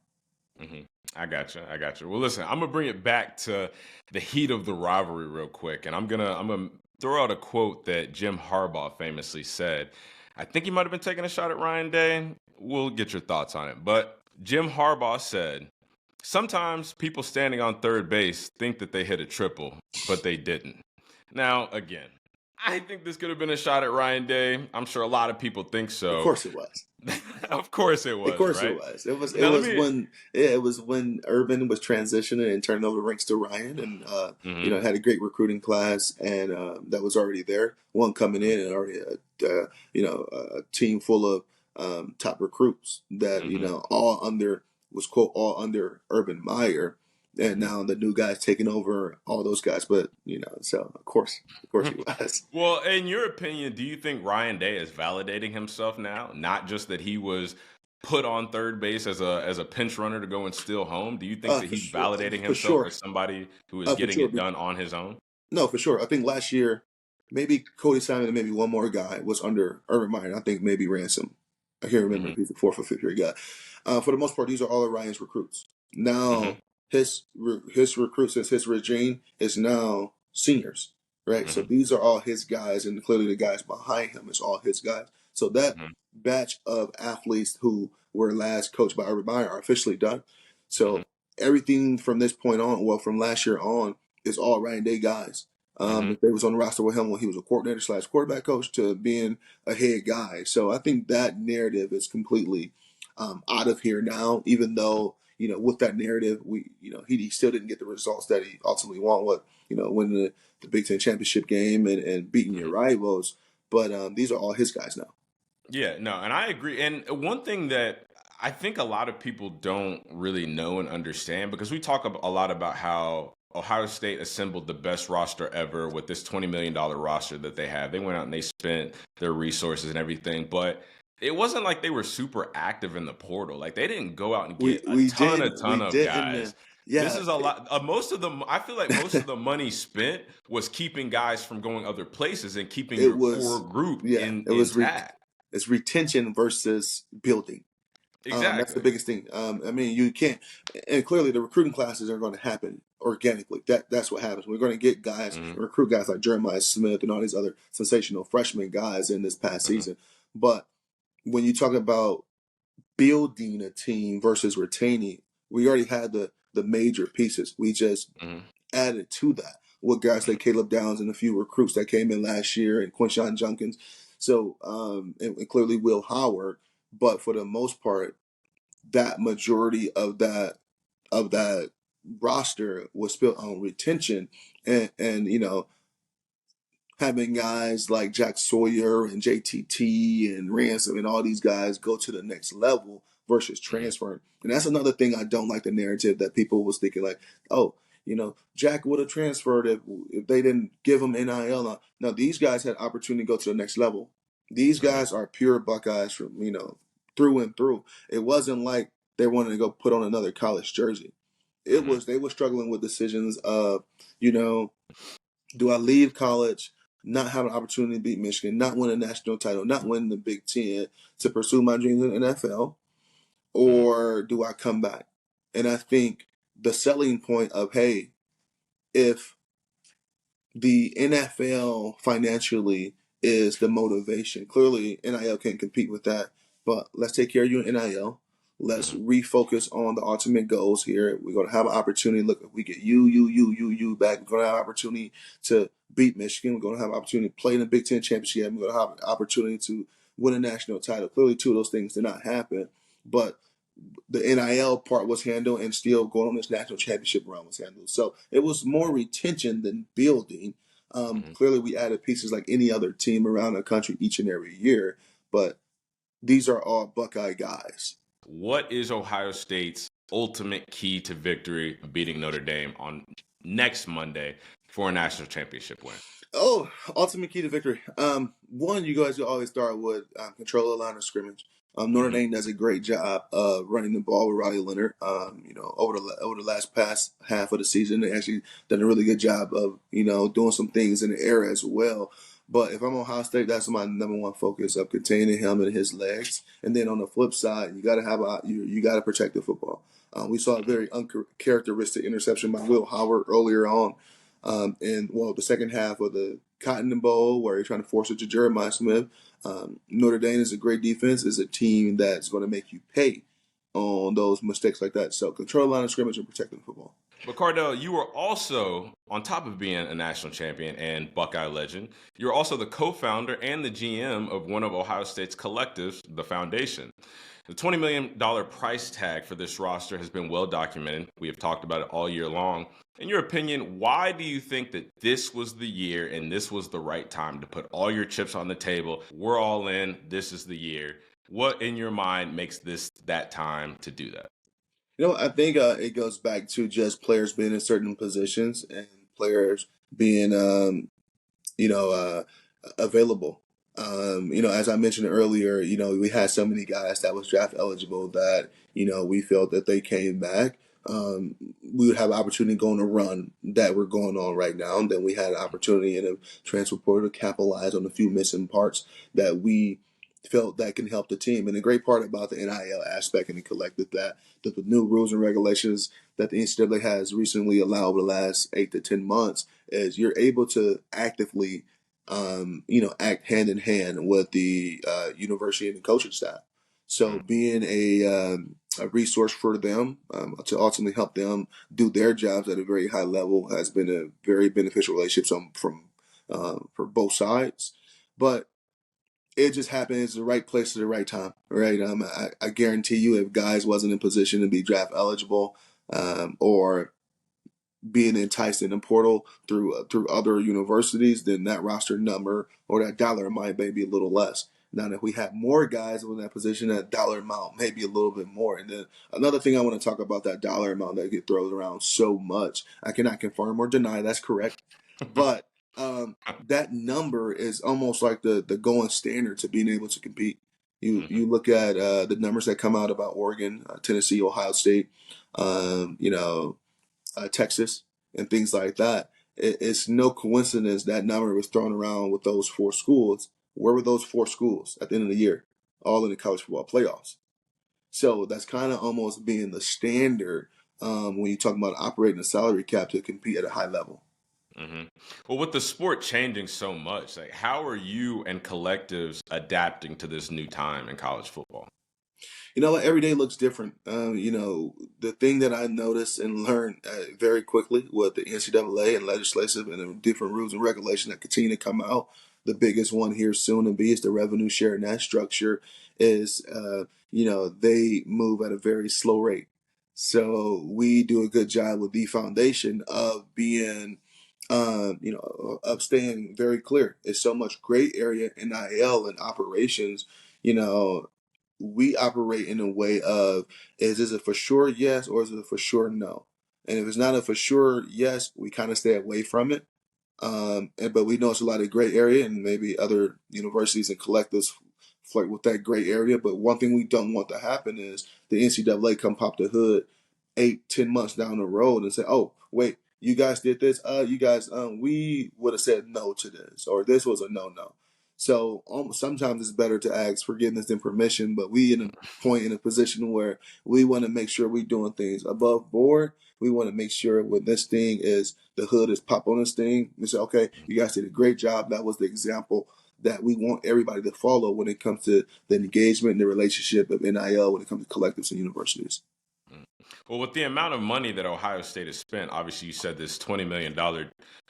Mhm. I gotcha. I gotcha. Well, listen, I'm gonna bring it back to the heat of the rivalry real quick, and I'm gonna throw out a quote that Jim Harbaugh famously said. I think he might have been taking a shot at Ryan Day. We'll get your thoughts on it. But Jim Harbaugh said, "Sometimes people standing on third base think that they hit a triple, but they didn't." Now, again, I think this could have been a shot at Ryan Day. I'm sure a lot of people think Of so. course it was. Of course it Of was, course it right? was. It Now let was me. when yeah, it was when Urban was transitioning and turning over the ranks to Ryan, and you Mhm. know, had a great recruiting class, and that was already there. One coming in and already you know, a team full of top recruits that you Mhm. know all under was quote all under Urban Meyer, and Mhm. now the new guys taking over all those guys. But you know, so of course he was. Well, in your opinion, do you think Ryan Day is validating himself now? Not just that he was put on third base as a pinch runner to go and steal home. Do you think that For he's sure, validating for himself sure, as somebody who is for getting sure. it done on his own? No, for sure. I think last year, maybe Cody Simon and maybe one more guy was under Urban Meyer. I think maybe Ransom. I can't remember Mhm. if he's the fourth or fifth year guy. For the most part, these are all of Ryan's recruits. Mhm. Now, his recruits, his regime is now seniors, right? So Mhm. these are all his guys, and clearly the guys behind him is all his guys. So that Mhm. batch of athletes who were last coached by Urban Meyer are officially done. Mhm. So everything from this point on, well, from last year on, is all Ryan Day guys. Mhm. If they was on the roster with him when he was a coordinator slash quarterback coach to being a head guy. So I think that narrative is completely out of here now, even though, you know, with that narrative, he still didn't get the results that he ultimately wanted, you know, winning the Big Ten championship game and beating your Mhm. rivals. But these are all his guys now. Yeah, no, and I agree. And one thing that I think a lot of people don't really know and understand, because we talk a lot about how Ohio State assembled the best roster ever with this $20 million roster that they have. They went out and they spent their resources and everything, but it wasn't like they were super active in the portal. Like they didn't go out and get a ton We of didn't. guys. This Yeah, is a lot. Most of the, I feel like most of the money spent was keeping guys from going other places and keeping it your core was. group Yeah, in it was. intact. It's retention versus building. That's the Exactly. biggest thing. I mean, you can't, and clearly the recruiting classes are going to happen organically. That's what happens. We're going to get guys Mm-hmm, and recruit guys like Jeremiah Smith and all these other sensational freshman guys in this past mm-hmm, season. But when you talk about building a team versus retaining, we already had the major pieces. We just mm-hmm, added to that with guys like Caleb Downs and a few recruits that came in last year and Quinshawn Junkins. So, and clearly Will Howard. But for the most part, that majority of that roster was built on retention and having guys like Jack Sawyer and JTT and Ransom and all these guys go to the next level versus mm-hmm, transferring. And that's another thing I don't like, the narrative that people was thinking like, oh, Jack would have transferred if they didn't give him NIL. No, these guys had opportunity to go to the next level. These mm-hmm, guys are pure Buckeyes from, through and through. It wasn't like they wanted to go put on another college jersey. It mm-hmm, was, they were struggling with decisions of, you know, do I leave college, not have an opportunity to beat Michigan, not win a national title, not win the Big Ten to pursue my dreams in the NFL, mm-hmm, or do I come back? And I think the selling point of, hey, if the NFL financially is the motivation. Clearly, NIL can't compete with that, but let's take care of you in NIL. Let's mm-hmm, refocus on the ultimate goals here. We're going to have an opportunity. Look, if we get you back, we're going to have an opportunity to beat Michigan. We're going to have an opportunity to play in the Big Ten championship. We're going to have an opportunity to win a national title. Clearly, two of those things did not happen, but the NIL part was handled, and still going on this national championship run was handled. So it was more retention than building. mm-hmm. Clearly, we added pieces like any other team around the country each and every year, but these are all Buckeye guys. What is Ohio State's ultimate key to victory beating Notre Dame on next Monday for a national championship win? Oh, ultimate key to victory. One, you guys always start with control the line of scrimmage. Notre Mm-hmm, Dame does a great job of running the ball with Riley Leonard. Over the last past half of the season, they actually done a really good job of doing some things in the air as well. But if I'm Ohio State, that's my number one focus of containing him and his legs. And then on the flip side, you got to have you got to protect the football. We saw a mm-hmm, very uncharacteristic interception by Will Howard earlier on in the second half of the Cotton Bowl, where you're trying to force it to Jeremiah Smith. Notre Dame is a great defense. Is a team that's going to make you pay on those mistakes like that. So control the line of scrimmage and protecting the football. But Cardale, you were also, on top of being a national champion and Buckeye legend, you're also the co-founder and the GM of one of Ohio State's collectives, the Foundation. The $20 million price tag for this roster has been well documented. We have talked about it all year long. In your opinion, why do you think that this was the year and this was the right time to put all your chips on the table? We're all in. This is the year. What in your mind makes this that time to do that? I think it goes back to just players being in certain positions and players being you know, uh, available. As I mentioned earlier, we had so many guys that was draft eligible that, we felt that they came back. We would have an opportunity going to run that we're going on right now. And then we had an opportunity in a transfer portal to capitalize on a few missing parts that we felt that can help the team. And the great part about the NIL aspect and the collective that the new rules and regulations that the NCAA has recently allowed over the last 8 to 10 months is you're able to actively, act hand in hand with the university and the coaching staff. So Mm, being a resource for them to ultimately help them do their jobs at a very high level has been a very beneficial relationship from for both sides. But it just happened. It's the right place at the right time, right? I guarantee you, if guys wasn't in position to be draft eligible, or being enticed in the portal through other universities, then that roster number or that dollar might maybe a little less. Now, if we have more guys in that position, that dollar amount maybe a little bit more. And then another thing I want to talk about, that dollar amount that get thrown around so much. I cannot confirm or deny that's correct, but that number is almost like the going standard to being able to compete. You look at the numbers that come out about Oregon, Tennessee, Ohio State, Texas, and things like that. It's no coincidence that number was thrown around with those four schools. Where were those four schools at the end of the year? All in the college football playoffs. So that's kind of almost being the standard when you talk about operating a salary cap to compete at a high level. Mm-hmm. Well, with the sport changing so much, like how are you and collectives adapting to this new time in college football? Every day looks different. The thing that I noticed and learned very quickly with the NCAA and legislative and the different rules and regulations that continue to come out. The biggest one here soon to be is the revenue share, and that structure is, they move at a very slow rate. So we do a good job with the foundation of being, of staying very clear. It's so much gray area in NIL and operations, you know, we operate in a way of, is this a for sure yes or is it a for sure no? And if it's not a for sure yes, we kind of stay away from it. But we know it's a lot of gray area, and maybe other universities and collectives flirt with that gray area. But one thing we don't want to happen is the NCAA come pop the hood 8-10 months down the road and say, "Oh, wait, you guys did this. You guys, we would have said no to this, or this was a no." So sometimes it's better to ask forgiveness than permission. But we in a position where we want to make sure we're doing things above board. We want to make sure when this thing is, the hood is pop on this thing, we say, okay, you guys did a great job. That was the example that we want everybody to follow when it comes to the engagement and the relationship of NIL when it comes to collectives and universities. Well, with the amount of money that Ohio State has spent, obviously you said this $20 million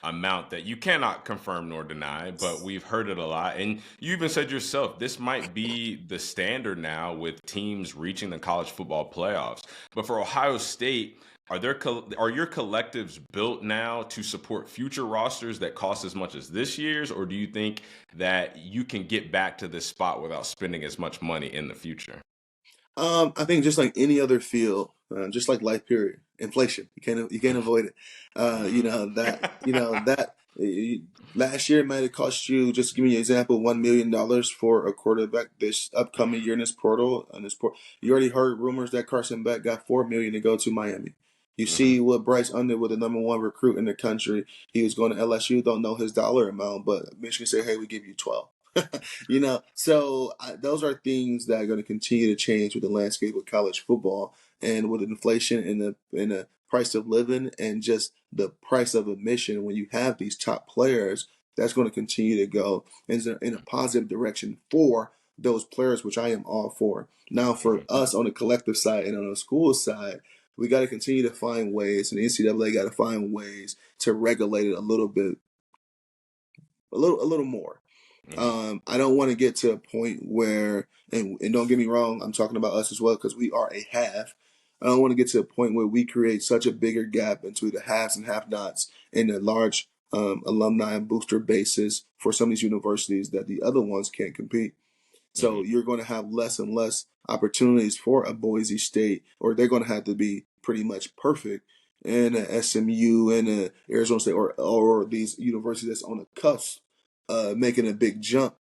amount that you cannot confirm nor deny, but we've heard it a lot. And you even said yourself, this might be the standard now with teams reaching the college football playoffs. But for Ohio State, are your collectives built now to support future rosters that cost as much as this year's, or do you think that you can get back to this spot without spending as much money in the future? I think just like any other field, just like life, period, inflation, you can't avoid it. Mm-hmm. Last year it might have cost you, just to give me an example, $1 million for a quarterback this upcoming year in this portal. You already heard rumors that Carson Beck got $4 million to go to Miami. You Mm-hmm. see what Bryce Underwood, the number one recruit in the country, he was going to LSU. Don't know his dollar amount, but Michigan said, "Hey, we give you 12." Those are things that are going to continue to change with the landscape of college football, and with inflation and the price of living and just the price of admission. When you have these top players, that's going to continue to go in a positive direction for those players, which I am all for. Now, for us on the collective side and on the school side, we got to continue to find ways, and the NCAA got to find ways to regulate it a little bit, a little more. Mm-hmm. I don't want to get to a point where, and don't get me wrong, I'm talking about us as well because we are a half. I don't want to get to a point where we create such a bigger gap between the haves and have-nots and the large alumni and booster bases for some of these universities that the other ones can't compete. Mm-hmm. So you're going to have less and less opportunities for a Boise State, or they're going to have to be pretty much perfect in a SMU and a Arizona State, or these universities that's on the cusp, making a big jump.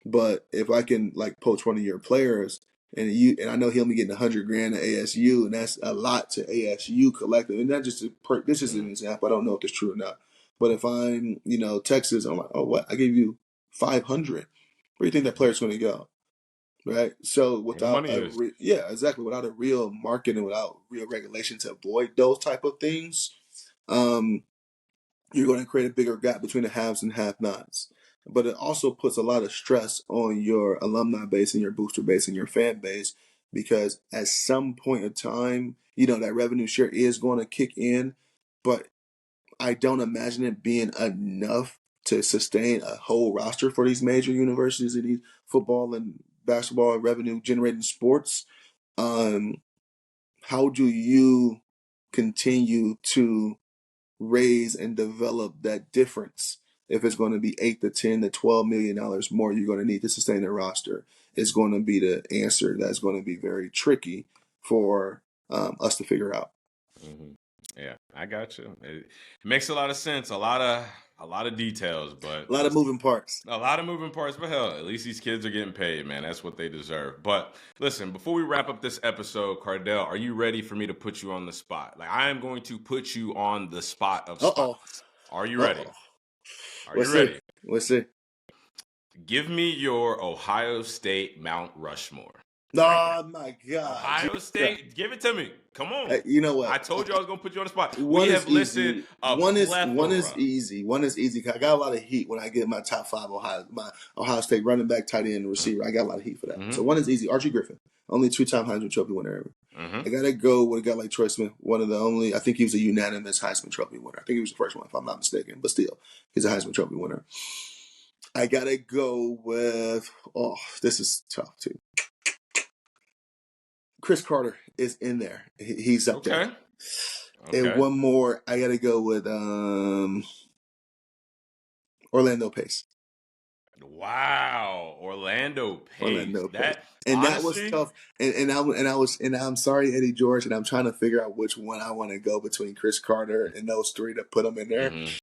But if I can like poach one of your players, and I know he'll be getting 100 grand at ASU, and that's a lot to ASU collective. And that just this is an example. I don't know if it's true or not. But if I'm Texas, I'm like, oh, what? I gave you 500. Where do you think that player's going to go? Right. So Where the money is. yeah, exactly. Without a real market and without real regulation to avoid those type of things, um, you're going to create a bigger gap between the haves and have-nots. But it also puts a lot of stress on your alumni base and your booster base and your fan base, because at some point in time, that revenue share is going to kick in, but I don't imagine it being enough to sustain a whole roster for these major universities in these football and basketball and revenue generating sports. Um, how do you continue to raise and develop that difference? if it's going to be $8 to $10 to $12 million more you're going to need to sustain the roster, is going to be the answer that's going to be very tricky for us to figure out. Mm-hmm. Yeah, I got you. It makes a lot of sense. A lot of details, but A lot of listen, moving parts. a lot of moving parts. But hell, at least these kids are getting paid, man. That's what they deserve. But listen, before we wrap up this episode, Cardale, are you ready for me to put you on the spot? Like, I am going to put you on the spot of Uh-oh. spots. Are you ready? Uh-oh. Are you Let's see. ready? Let's see. Give me your Ohio State Mount Rushmore. Oh, my God. Ohio State, give it to me. Come on. You know what? I told you I was going to put you on the spot. One We is have listed easy. a One plethora. is easy. One is easy. I got a lot of heat when I get my top 5 Ohio State running back, tight end, and receiver. I got a lot of heat for that. Mm-hmm. So one is easy. Archie Griffin, only 2-time Heisman Trophy winner ever. Mm-hmm. I gotta go with a guy like Troy Smith, one of the only. I think he was a unanimous Heisman Trophy winner. I think he was the first one, if I'm not mistaken. But still, he's a Heisman Trophy winner. I gotta go with. Oh, this is tough too. Chris Carter is in there. He's up there. Okay. And one more, I gotta go with Orlando Pace. Wow, Orlando Pace. That was tough. And I'm sorry, Eddie George, and I'm trying to figure out which one I want to go between Chris Carter and those three to put them in there. Mm-hmm.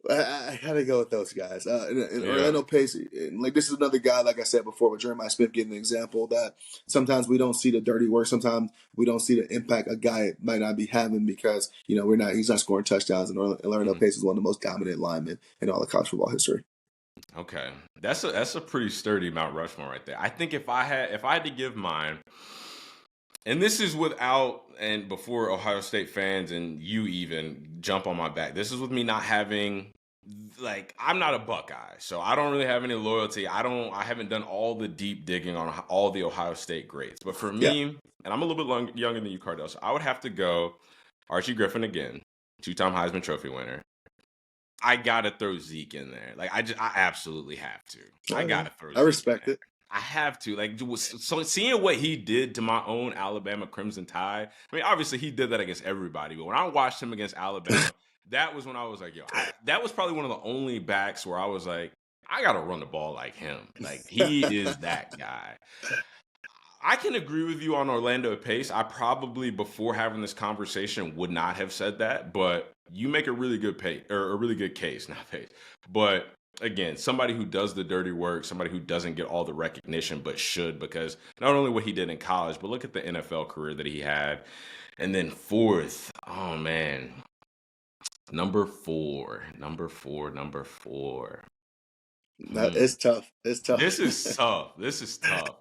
I gotta go with those guys. Orlando Pace, like this is another guy, like I said before, with Jeremiah Smith getting an example that sometimes we don't see the dirty work. Sometimes we don't see the impact a guy might not be having because he's not scoring touchdowns. And Orlando Pace is one of the most dominant linemen in all of college football history. Okay, that's a pretty sturdy Mount Rushmore right there. I think if I had to give mine, and this is without and before Ohio State fans and you even jump on my back. This is with me not having, like, I'm not a Buckeye, so I don't really have any loyalty. I haven't done all the deep digging on all the Ohio State greats. But for me, and I'm a little bit younger than you, Cardale, so I would have to go Archie Griffin again, 2-time Heisman Trophy winner. I gotta throw Zeke in there. Like, I absolutely have to. I gotta throw Zeke. I respect it. I have to. Like, so seeing what he did to my own Alabama Crimson Tide. I mean, obviously he did that against everybody, but when I watched him against Alabama, that was when I was like, yo, that was probably one of the only backs where I was like, I gotta run the ball like him. Like, he is that guy. I can agree with you on Orlando Pace. I probably, before having this conversation, would not have said that, but you make a really good case, not Pace. But again, somebody who does the dirty work, somebody who doesn't get all the recognition, but should, because not only what he did in college, but look at the NFL career that he had. And then fourth, oh man, number four. It's tough. It's tough. This is tough.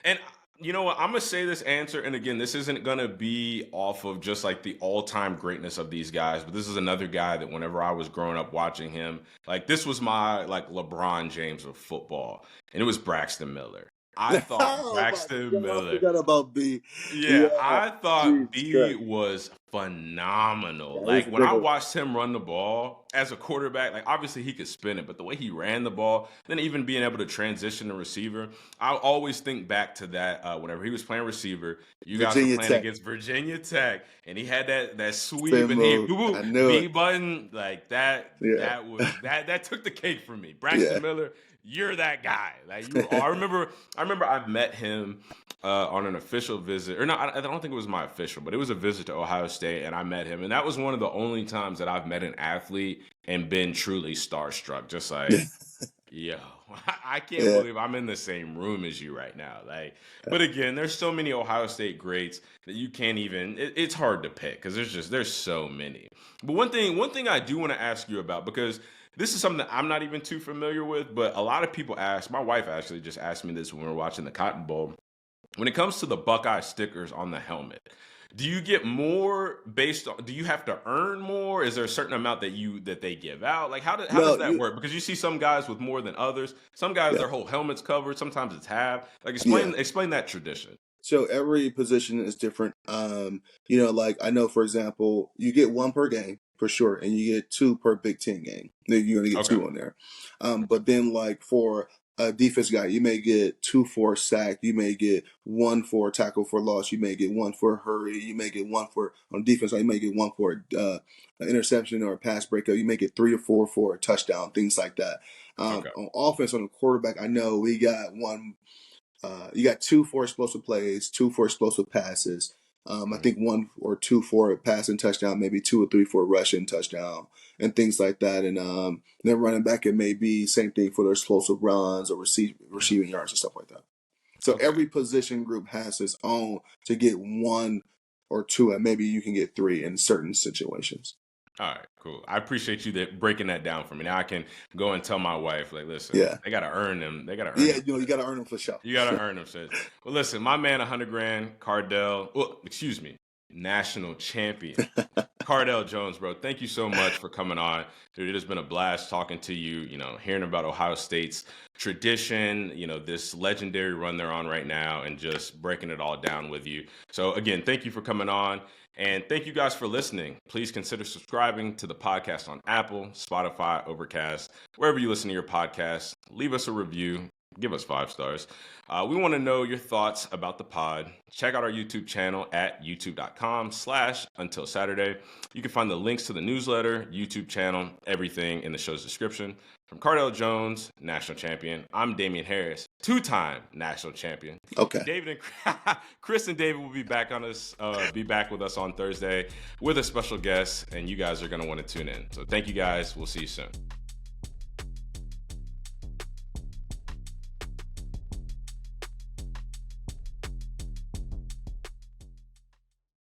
And you know what? I'm going to say this answer. And again, this isn't going to be off of just like the all-time greatness of these guys. But this is another guy that whenever I was growing up watching him, like this was my like LeBron James of football. And it was Braxton Miller. I thought Braxton Miller. I forgot about B. Yeah, I thought B was phenomenal. Like when I watched him run the ball as a quarterback, like obviously he could spin it, but the way he ran the ball, then even being able to transition to receiver, I always think back to that whenever he was playing receiver, you guys were playing against Virginia Tech, and he had that sweep and he B button like that. Yeah. That took the cake for me. Braxton Miller. You're that guy. Like I remember I met him on an official visit, or no, I don't think it was my official, but it was a visit to Ohio State, and I met him, and that was one of the only times that I've met an athlete and been truly starstruck. Just like, yo, I can't believe I'm in the same room as you right now. Like, but again, there's so many Ohio State greats that you can't even. It's hard to pick because there's so many. But one thing I do want to ask you about, because this is something that I'm not even too familiar with, but a lot of people ask. My wife actually just asked me this when we were watching the Cotton Bowl. When it comes to the Buckeye stickers on the helmet, do you get more based on? Do you have to earn more? Is there a certain amount that they give out? Like how does that work? Because you see some guys with more than others. Some guys their whole helmet's covered. Sometimes it's half. Like explain that tradition. So every position is different. Like I know, for example, you get one per game. For sure, and you get 2 per Big Ten game. You're going to get 2 on there. But then, like for a defense guy, you may get 2 for a sack, you may get 1 for a tackle for loss, you may get 1 for a hurry, you may get 1 for on defense, you may get 1 for an interception or a pass breakup, you may get 3 or 4 for a touchdown, things like that. Okay. On offense, on the quarterback, I know we got one. You got 2 for explosive plays, 2 for explosive passes. I think 1 or 2 for a passing touchdown, maybe 2 or 3 for a rushing touchdown, and things like that. And then running back, it may be same thing for their explosive runs or receiving yards and stuff like that. So every position group has its own to get 1 or 2, and maybe you can get 3 in certain situations. All right, cool. I appreciate you breaking that down for me. Now I can go and tell my wife, like, listen, they got to earn them. They got to earn them. You got to earn them for sure. You got to earn them, sis. Well, listen, my man, 100 grand, national champion, Cardale Jones, bro. Thank you so much for coming on. Dude, it has been a blast talking to you, hearing about Ohio State's tradition, this legendary run they're on right now, and just breaking it all down with you. So again, thank you for coming on. And thank you guys for listening. Please consider subscribing to the podcast on Apple, Spotify, Overcast, wherever you listen to your podcasts. Leave us a review. Give us 5 stars. We want to know your thoughts about the pod. Check out our YouTube channel at youtube.com/Until Saturday. You can find the links to the newsletter, YouTube channel, everything in the show's description. From Cardale Jones, national champion, I'm Damien Harris, 2-time national champion. Okay. Chris and David will be back with us on Thursday with a special guest, and you guys are going to want to tune in. So thank you guys. We'll see you soon.